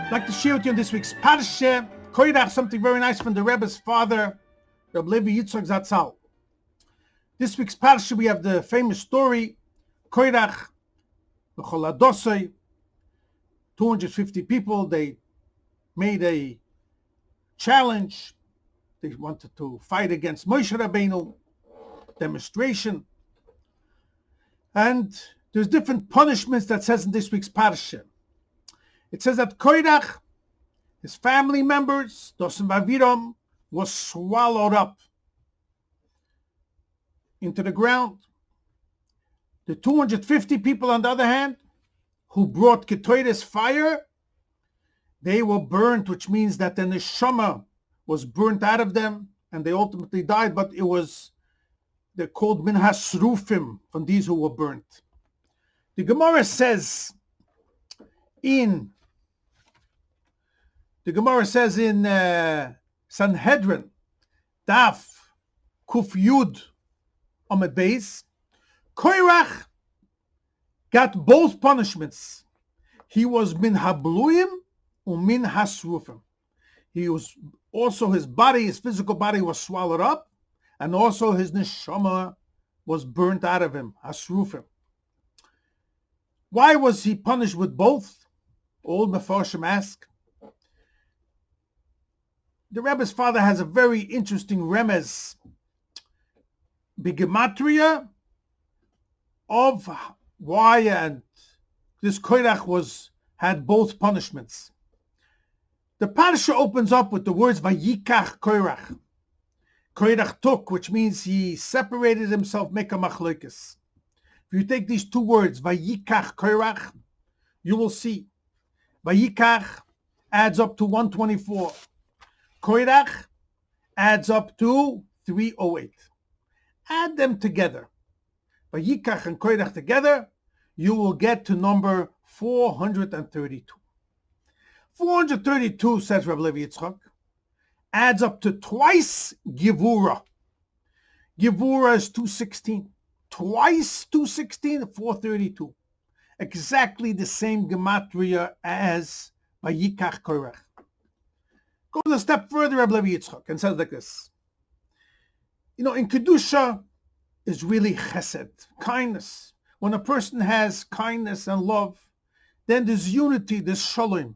I'd like to share with you in this week's Parshas, Koirach, something very nice from the Rebbe's father, Rabbi Levi Yitzchok Zatzal. This week's Parshas, we have the famous story, Koirach, B'chol Adosai, 250 people, they made a challenge. They wanted to fight against Moshe Rabbeinu, demonstration. And there's different punishments that says in this week's Parshas. It says that Koirach, his family members, Dosim Vaviram, was swallowed up into the ground. The 250 people, on the other hand, who brought Ketoides fire, they were burnt, which means that the neshama was burnt out of them, and they ultimately died, but they're called Minhas Rufim, from these who were burnt. The Gemara says in Sanhedrin, Daf Kuf Yud Amud Beis, Koirach got both punishments. He was min habluim and min hasrufim. He was also, his physical body was swallowed up, and also his neshama was burnt out of him, hasrufim. Why was he punished with both? All Mefarshim ask. The Rebbe's father has a very interesting remez, bigematria, of why and this Koirach had both punishments. The Parsha opens up with the words Vayikach Koirach. Koirach took, which means he separated himself, make a machlokes. If you take these two words, Vayikach Koirach, you will see Vayikach adds up to 124. Koirach adds up to 308. Add them together. Vayikach and Koirach together, you will get to number 432. 432, says Rabbi Levi Yitzchok, adds up to twice Givura. Givura is 216. Twice 216, 432. Exactly the same gematria as Vayikach Koirach. Goes a step further, Rabbi Levi Yitzchok, and says like this. In Kedusha is really chesed, kindness. When a person has kindness and love, then there's unity, there's shalom.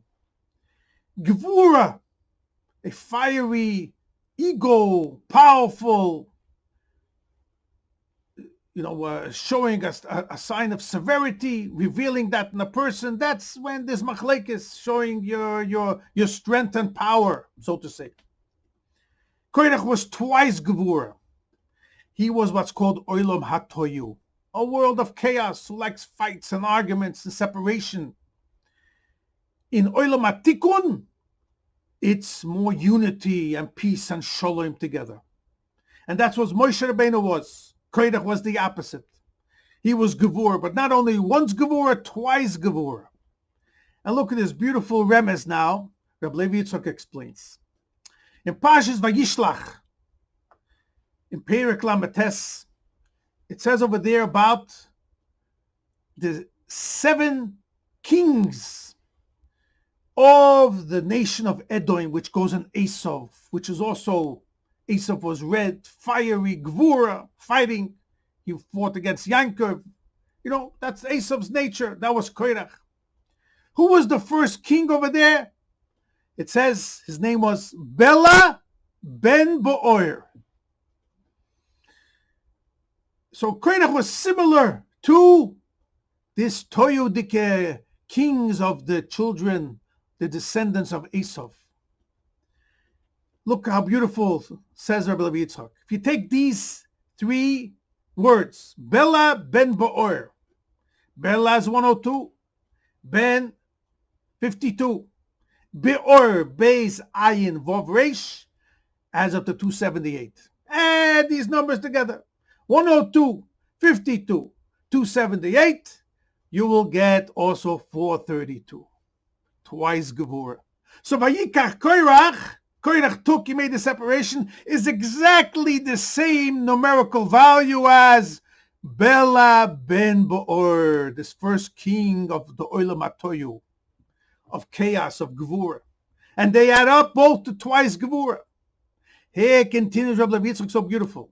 Gevura, a fiery, ego, powerful, showing us a sign of severity, revealing that in a person, that's when there's machlekes, showing your strength and power, so to say. Koirach was twice Gevura. He was what's called Olam HaToyu, a world of chaos who likes fights and arguments and separation. In Olam HaTikun, it's more unity and peace and shalom together. And that's what Moshe Rabbeinu was. Koirach was the opposite. He was Gevura, but not only once Gevura, twice Gevura. And look at this beautiful remez now. Rabbi Levi Yitzchok explains. In Parshas Vayishlach, in Perek Lametes, it says over there about the 7 kings of the nation of Edom, which goes on Esav, which is also, Esav was red, fiery, Gvura, fighting. He fought against Yankov. That's Esav's nature. That was Koirach. Who was the first king over there? It says his name was Bela ben Beor. So Koirach was similar to this Toyudike kings of the children, the descendants of Esav. Look how beautiful, says Rabbi Levi Yitzchok. If you take these 3 words, Bela ben Beor, Bela is 102, Ben 52, Beor, Beis, Ayin, Vov, Resh, adds up to 278. Add these numbers together. 102, 52, 278, you will get also 432. Twice Gevura. So Vayikach Koirach took, he made the separation, is exactly the same numerical value as Bela ben Beor, this first king of the Olam HaToyu, of chaos, of Gevurah. And they add up both to twice Gevurah. Here continues Rabbi Yitzchok so beautiful.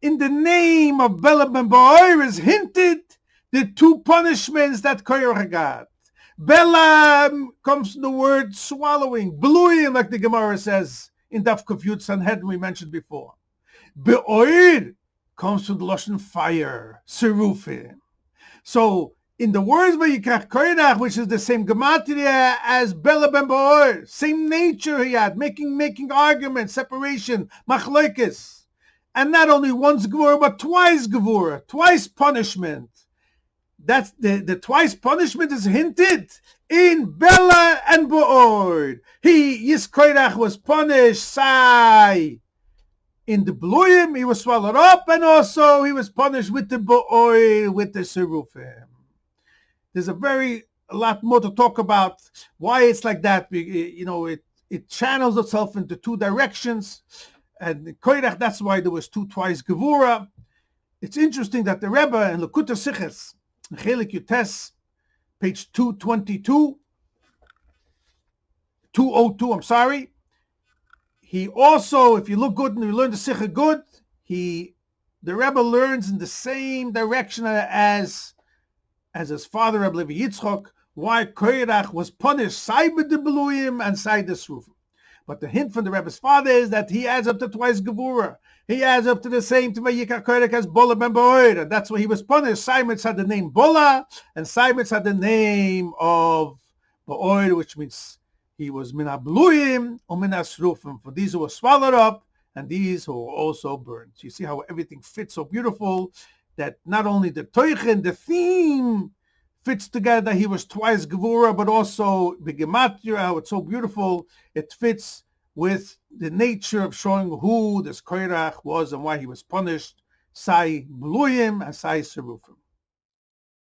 In the name of Bela ben Be'or is hinted the two punishments that Korach got. Bela comes from the word swallowing, blowing, like the Gemara says in Daf Kuf Yud Sanhedrin we mentioned before. Be'or comes from the Lashon fire, serufim. So in the words by Yikach Korach, which is the same gematria as Bela ben Be'or, same nature he had, making arguments, separation, machlokes. And not only once Gevurah, but twice Gevurah, twice punishment. That's the twice punishment is hinted in Bela and Be'or. Korach was punished, Sai. In the Bluyim, he was swallowed up, and also he was punished with the Be'or, with the Serufim. There's a lot more to talk about why it's like that. It channels itself into two directions. And Korach, that's why there was twice Gevurah. It's interesting that the Rebbe in Lekutei Sichos, Chelik Yutes, page 202, he also, if you look good and you learn the Sicha good, the Rebbe learns in the same direction as his father, Rabbi Levi Yitzchok, why Korach was punished, Sai b'de Beluyim and Sai Desrufim. But the hint from the Rebbe's father is that he adds up to twice Gevurah. He adds up to the same to Vayikach Korach as Bola ben Be'or, and that's why he was punished. Simon had the name Bola, and Simon had the name of Be'or, which means he was min habluyim or min hasrufim, for these who were swallowed up and these who were also burned. So you see how everything fits so beautiful, that not only the toichen, the theme, fits together. He was twice Gevurah, but also Begematria, how it's so beautiful. It fits with the nature of showing who this Korach was and why he was punished. Sai Bluyim and Sai Serufim.